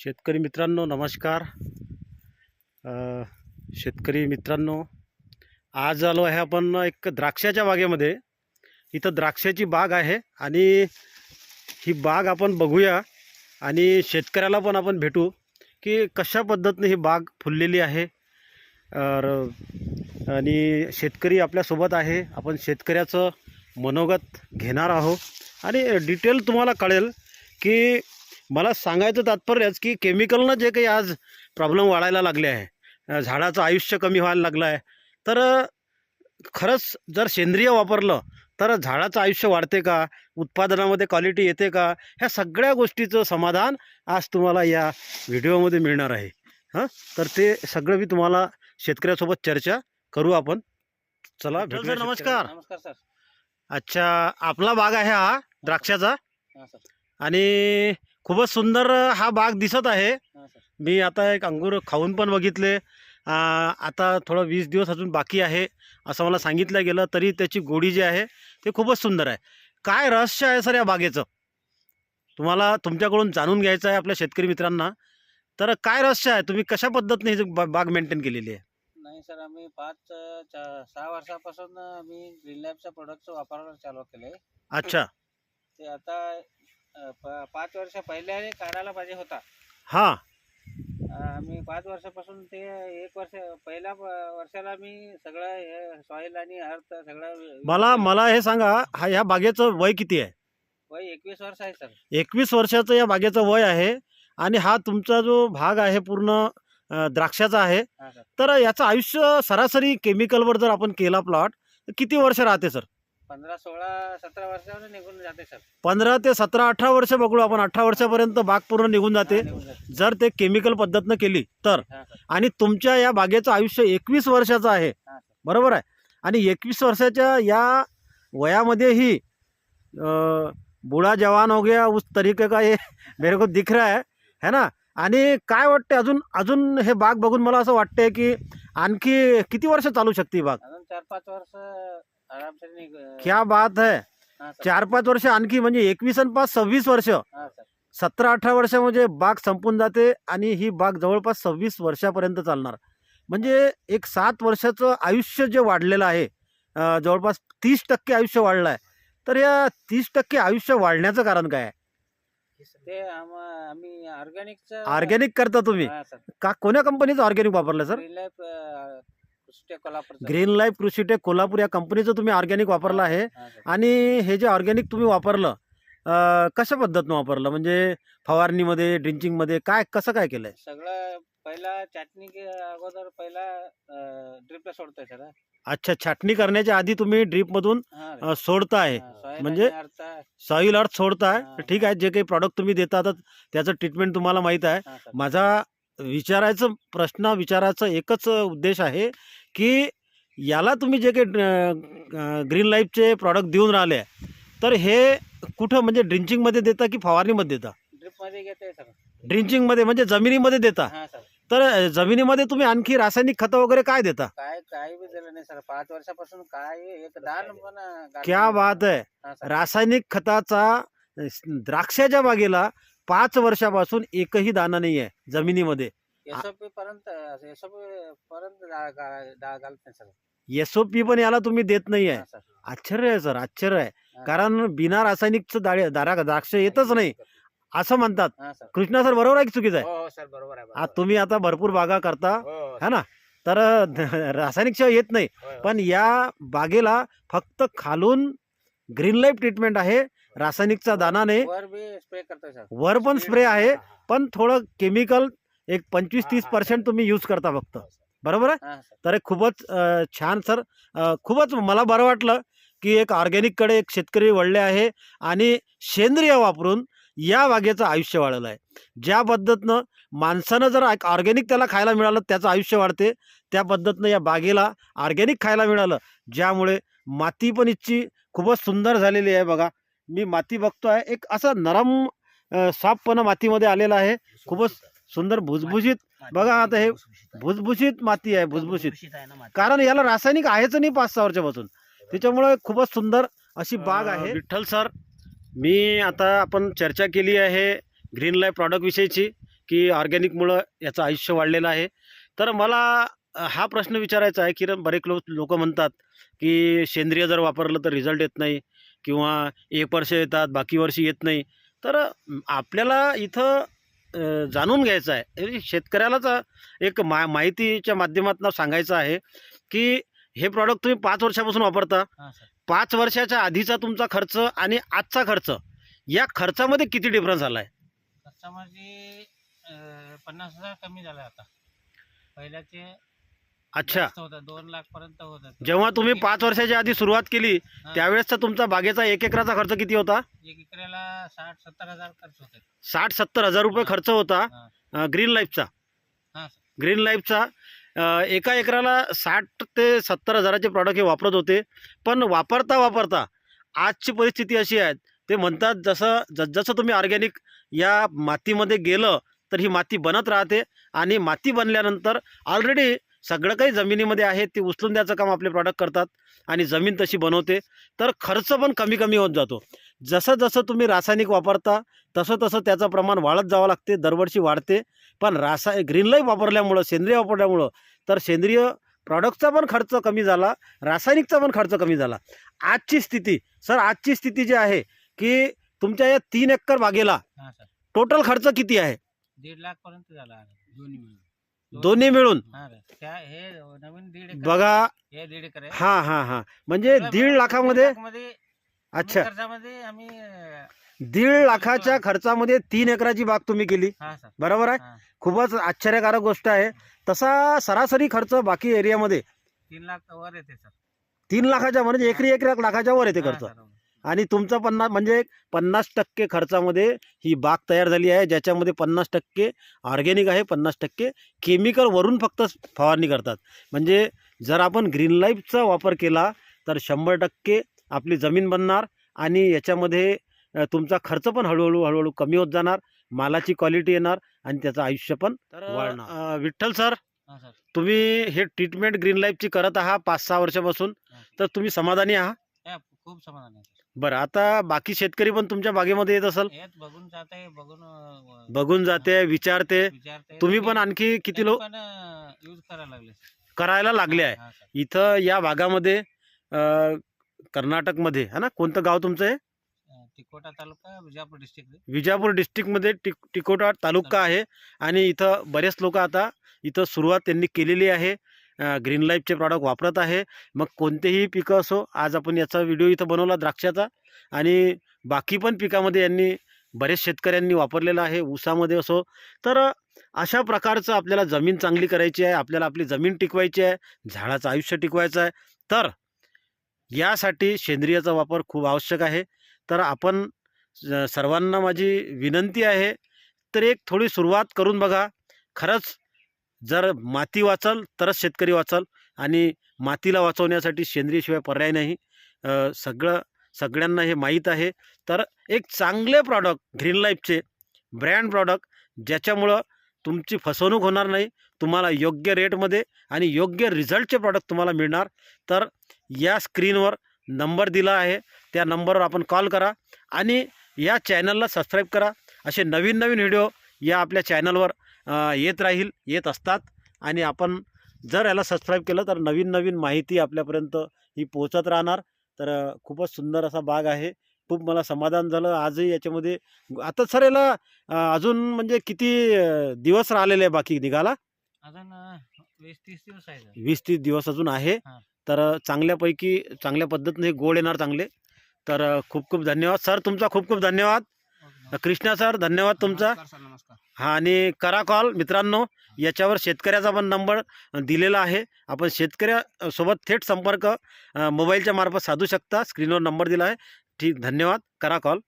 शेतकरी मित्रांनो नमस्कार. शेतकरी मित्रांनो, आज आलो आहे आपण एक द्राक्षाच्या बागेमध्ये. इथं द्राक्षाची बाग आहे आणि ही बाग आपण बघूया आणि शेतकऱ्याला पण आपण भेटू की कशा पद्धतीने ही बाग फुललेली आहे. आणि शेतकरी आपल्यासोबत आहे. आपण शेतकऱ्याचं मनोगत घेणार आहोत आणि डिटेल तुम्हाला कळेल की मला सांगायचं तात्पर्यच की केमिकलनं जे काही आज प्रॉब्लेम वाढायला लागले आहे, झाडाचं आयुष्य कमी व्हायला लागलं आहे, तर खरंच जर सेंद्रिय वापरलं तर झाडाचं आयुष्य वाढते का, उत्पादनामध्ये क्वालिटी येते का, ह्या सगळ्या गोष्टीचं समाधान आज तुम्हाला या व्हिडिओमध्ये मिळणार आहे. तर ते सगळं मी तुम्हाला शेतकऱ्यासोबत चर्चा करू आपण. चला भेटू. सर नमस्कार. नमस्कार सर. अच्छा, आपला बाग आहे हा द्राक्षाचा हां सर. आणि खूपच सुंदर हा बाग दिसत आहे. हां सर. मी आता एक अंगूर खाऊन पण बघितले. आता थोडं 20 दिवस अजून बाकी आहे असं मला सांगितलं गेलं, तरी त्याची गोडी जी आहे ते खूपच सुंदर आहे. काय रहस्य आहे सर या बागेचं, तुम्हाला तुमच्याकडून जाणून घ्यायचं आहे आपल्या शेतकरी मित्रांना. तर काय रहस्य आहे, तुम्ही कशा पद्धतीने ही बाग मेंटेन केलेली आहे? नाही सर, आम्ही 6 वर्षापासून मी ग्रीन लाईफच्या प्रोडक्टचं वापरायला चालू केले. अच्छा. ते आता 5 वर्ष पहिले काढायला पाहिजे होता. हां. आम्ही 5 वर्षापासून ते 1 वर्ष पहिल्या वर्षाला मी सगळं हे सॉईल आणि अर्थ सगळं मला हे सांगा, ह्या बागेचं वय किती आहे? वय 21 वर्ष आहे सर. 21 वर्षाचं या बागेचं वय आहे आणि हा तुमचा जो भाग आहे पूर्ण द्राक्षाचा आहे. हां सर. तर याचं आयुष्य सरासरी केमिकलवर जर आपण केला प्लॉट तर किती वर्ष राहते सर? 15, 16, 17 वर्षावर निघून जाते सर. 15 ते 17, 18 वर्ष बघू आपण. 18 वर्षापर्यंत बाग पूर्ण निघून जाते हां, निघून जाते. जर ते केमिकल पद्धतीनं केली तर. हां सर. आणि तुमच्या या बागेचं आयुष्य 21 वर्षाचं आहे, हां सर. बरोबर आहे. आणि 21 वर्षाच्या या वयामध्येही बूढ़ा जवान हो गया उस तरीके का ये मेरे को दिख रहा है ना. आणि काय वाटते अजून हे बाग बघून मला असं वाटतंय की आणखी किती वर्ष चालू शकते ही बाग? अजून 4-5 वर्ष आरामशीर क्या बात है. हां सर. 4-5 वर्ष आणखी, म्हणजे 21 आणि 5 26 वर्ष. हां सर. 17-18 वर्षामध्ये बाग संपून जाते आणि ही बाग जवळपास 26 वर्षापर्यंत चालणार. म्हणजे एक 7 वर्षाचं आयुष्य जे वाढलेलं आहे, जवळपास 30% आयुष्य वाढलं आहे. तर या 30% आयुष्य वाढण्याचं कारण काय आहे? ते आम्ही ऑर्गॅनिक करता तुम्ही सर. का? कोण्या कंपनीचं ऑर्गॅनिक वापरलं सर? ग्रीन लाईफ कृषी कोल्हापूर. ग्रीन लाईफ कृषीटेक कोल्हापूर या कंपनीचं तुम्ही ऑर्गॅनिक वापरलं आहे. आणि हे जे ऑर्गॅनिक तुम्ही वापरलं, कशा पद्धतीनं वापरलं, म्हणजे फवारणीमध्ये, ड्रिंचिंगमध्ये कसं काय केलंय? सगळं पहिला चटणी अगोदर ड्रिपला सोडतोय सर. अच्छा, छाटणी करण्याच्या आधी तुम्ही ड्रीपमधून सोडताय, म्हणजे सॉईल अर्थ सोडताय. ठीक आहे. जे काही प्रॉडक्ट तुम्ही देता तर त्याचं ट्रीटमेंट तुम्हाला माहीत आहे. माझा विचारायचा एकच उद्देश आहे की याला तुम्ही जे काही ग्रीन लाईफचे प्रॉडक्ट देऊन राहिले, तर हे कुठं, म्हणजे ड्रिंचिंगमध्ये देता की फवारणीमध्ये देता? ड्रिपमध्ये घेते सर. ड्रिंचिंगमध्ये म्हणजे जमिनीमध्ये देता. हां सर. तर जमिनीमध्ये तुम्ही आणखी रासायनिक खतं वगैरे काय देता? काही बी दिलं नाही सर. 5 वर्षापासून काय एक दाण पण क्या बात आहे. हां सर. रासायनिक खताचा द्राक्षाच्या बागेला 5 वर्षापासून एकही दाणा नाही आहे जमिनीमध्ये. SOP पर्यंत घालत नाही सर. SOP पण याला तुम्ही देत नाही आहे. हां सर. आश्चर्य आहे सर, आश्चर्य आहे. हां. कारण बिना रासायनिकचं द्राक्ष येतच नाही असं म्हणतात. हां सर. कृष्णा सर, बरोबर आहे की चुकीचं आहे? हो सर, बरोबर आहे. तुम्ही आता भरपूर बागा करता हो है ना, तर रासायनिकशिवाय येत नाही. पण या बागेला फक्त खालून ग्रीन लाईफ ट्रीटमेंट आहे, रासायनिकचा दाना नाही. वर बी स्प्रे करतोय सर. वर पण स्प्रे आहे, पण थोडं केमिकल एक 25-30% तुम्ही यूज करता फक्त, बरोबर आहे. हां सर. तर खूपच छान सर. खूपच मला बरं वाटलं की एक ऑर्गॅनिककडे एक शेतकरी वळले आहे आणि सेंद्रिय वापरून या बागेचं आयुष्य वाढलं आहे. ज्या पद्धतीनं माणसानं जर ऑर्गॅनिक त्याला खायला मिळालं त्याचं आयुष्य वाढते, त्या पद्धतीनं या बागेला ऑर्गॅनिक खायला मिळालं, ज्यामुळे माती पण इतकी खूपच सुंदर झालेली आहे. बघा, मी माती बघतोय, एक असं नरम सॉफ्टपणा मातीमध्ये आलेला आहे. खूपच सुंदर भुसभुशीत. बघा, आता हे भुसभुशीत माती आहे, भुसभुशीत. कारण याला रासायनिक आहेच नाही 5-6 वर्षापासून, त्याच्यामुळे खूपच सुंदर अशी बाग आहे. विठ्ठल सर, मी आता आपण चर्चा केली आहे ग्रीन लाईफ प्रॉडक्ट विषयीची की ऑर्गॅनिकमुळं याचं आयुष्य वाढलेलं आहे. तर मला हा प्रश्न विचारायचा आहे, की बरेच लोक म्हणतात की सेंद्रिय जर वापरलं तर रिझल्ट येत नाही किंवा एक वर्ष येतात बाकी वर्षी येत नाही. तर आपल्याला इथं जाणून घ्यायचं आहे, शेतकऱ्यालाच एक माहितीच्या माध्यमातून सांगायचं आहे की हे प्रॉडक्ट तुम्ही 5 वर्षापासून वापरता. हां सर. 5 वर्षाच्या आधीचा तुमचा खर्च आणि आजचा खर्च, या खर्चामध्ये किती डिफरन्स आला आहे? खर्चामध्ये 50,000 कमी झाला आता. पहिल्याचे अच्छा, जास्त होतं, 2,00,000 पर्यंत होतं. जेव्हा तुम्ही 5 वर्षाच्या आधी सुरुवात केली हां. त्यावेळेसचा तुमचा बागेचा 1 एकराचा खर्च किती होता? 1 एकराला 60,000-70,000 खर्च होते. 60-70 हजार रुपये हां. खर्च होता हां. ग्रीन लाईफचा. हां सर. ग्रीन लाईफचा एका एकराला 60 ते 70 हजाराचे प्रॉडक्ट हे वापरत होते. पण वापरता वापरता आजची परिस्थिती अशी आहे, ते म्हणतात जसं तुम्ही ऑर्गॅनिक या मातीमध्ये गेलं तर ही माती बनत राहते आणि माती बनल्यानंतर ऑलरेडी सगळं काही जमिनीमध्ये आहे ते उचलून द्यायचं काम आपले प्रॉडक्ट करतात आणि जमीन तशी बनवते. तर खर्च पण कमी कमी होत जातो. जसं जसं तुम्ही रासायनिक वापरता तसं तसं त्याचं प्रमाण वाढत जावं लागते, दरवर्षी वाढते. पण ग्रीन लाईफ वापरल्यामुळं, सेंद्रिय वापरल्यामुळं तर सेंद्रिय प्रॉडक्टचा पण खर्च कमी झाला, रासायनिकचा पण खर्च कमी झाला. आजची स्थिती जी आहे की तुमच्या या 3 एकर बागेला हां सर. टोटल खर्च किती आहे? 1,50,000 पर्यंत झाला आहे. दोन्ही मिळून. दोन्ही मिळून हां रे. हे नवीन 1.5 एकर. बघा. हे 1.5 एकर आहे. हां हां हां, म्हणजे 1.5 लाखामध्ये. 1.5 लाखामध्ये अच्छा, खर्चामध्ये आम्ही 1.5 लाखाच्या खर्चामध्ये 3 एकराची बाग तुम्ही केली, हां सर. बरोबर आहे? हां. खूपच आश्चर्यकारक गोष्ट आहे. तसा सरासरी खर्च बाकी एरियामध्ये 3,00,000 वर येते सर. 3 लाखाच्या म्हणजे एकरी 1 लाखाच्या वर येते हां खर्च. सर. आणि तुमचा 50 म्हणजे 50% खर्चामध्ये ही बाग तयार झाली आहे, ज्याच्यामध्ये 50% ऑर्गॅनिक आहे, 50% केमिकल वरून फक्त फवारणी करतात. म्हणजे जर आपण ग्रीन लाईफचा वापर केला तर 100% आपली जमीन बनणार आणि याच्यामध्ये तुमचा खर्च पण हळूहळू कमी होत जाणार, मालाची क्वालिटी येणार आणि त्याचं आयुष्य पण वाढणार. विठ्ठल सर, हां सर. तुम्ही हे ट्रीटमेंट ग्रीन लाईफची करत आहात 5-6 वर्षापासून, हां. तर तुम्ही समाधानी आहात? खूप समाधान आहे सर. बरं, आता बाकी शेतकरी पण तुमच्या बागेमध्ये येत असेल, हेच बघून जाते, बघून जाते, विचारते. विचारते. तुम्ही पण आणखी किती लोक पण यूज करायला लागले सर. करायला लागले आहे? हां सर. इथं या भागामध्ये कर्नाटकमध्ये है ना, कोणतं गाव तुमचं आहे? तिकोटा तालुका, विजापूर डिस्ट्रिक्ट. विजापूर डिस्ट्रिक्टमध्ये तिकोटा तालुका आहे आणि इथं बरेच लोक आता इथं सुरुवात त्यांनी केलेली आहे, ग्रीन लाईफचे प्रॉडक्ट वापरत आहे. मग कोणतेही पिकं असो, आज आपण याचा व्हिडिओ इथं बनवला द्राक्षाचा, आणि बाकी पण पिकामध्ये यांनी बरेच शेतकऱ्यांनी वापरलेलं आहे, ऊसामध्ये असो. तर अशा प्रकारचं आपल्याला जमीन चांगली करायची आहे, आपल्याला आपली जमीन टिकवायची आहे, झाडाचं आयुष्य टिकवायचं आहे. तर यासाठी सेंद्रियचा वापर खूप आवश्यक आहे. तर आपण सर्वांना माझी विनंती आहे, तर एक थोडी सुरुवात करून बघा. खरंच जर माती वाचल तरच शेतकरी वाचल आणि मातीला वाचवण्यासाठी सेंद्रियशिवाय पर्याय नाही. सगळ्यांना हे माहीत आहे. तर एक चांगले प्रॉडक्ट ग्रीन लाईफचे ब्रँड प्रॉडक्ट, ज्याच्यामुळं तुमची फसवणूक होणार नाही, तुम्हाला योग्य रेटमध्ये आणि योग्य रिझल्टचे प्रॉडक्ट तुम्हाला मिळणार. तर या स्क्रीनवर नंबर दिला आहे, त्या नंबरवर आपण कॉल करा आणि या चॅनलला सबस्क्राईब करा. असे नवीन नवीन व्हिडिओ या आपल्या चॅनलवर येत असतात आणि आपण जर याला सबस्क्राईब केलं तर नवीन नवीन माहिती आपल्यापर्यंत ही पोहोचत राहणार. तर खूपच सुंदर असा बाग आहे. खूप मला समाधान झालं आजही याच्यामध्ये. आता सर याला अजून म्हणजे किती दिवस राहिलेले आहे बाकी निघाला? अजून 20-30 दिवस आहे सर. 20-30 दिवस अजून आहे. हां. तर चांगल्यापैकी चांगल्या पद्धतीने हे गोड येणार चांगले. तर खूप खूप धन्यवाद सर, तुमचा खूप खूप धन्यवाद. कृष्णा सर, धन्यवाद तुमचा. नमस्कार सर, नमस्कार. हां, आणि करा कॉल मित्रांनो. याच्यावर शेतकऱ्याचा पण नंबर दिलेला आहे. आपण शेतकऱ्यासोबत थेट संपर्क मोबाईलच्या मार्फत साधू शकता. स्क्रीनवर नंबर दिला आहे. ठीक, धन्यवाद. करा कॉल.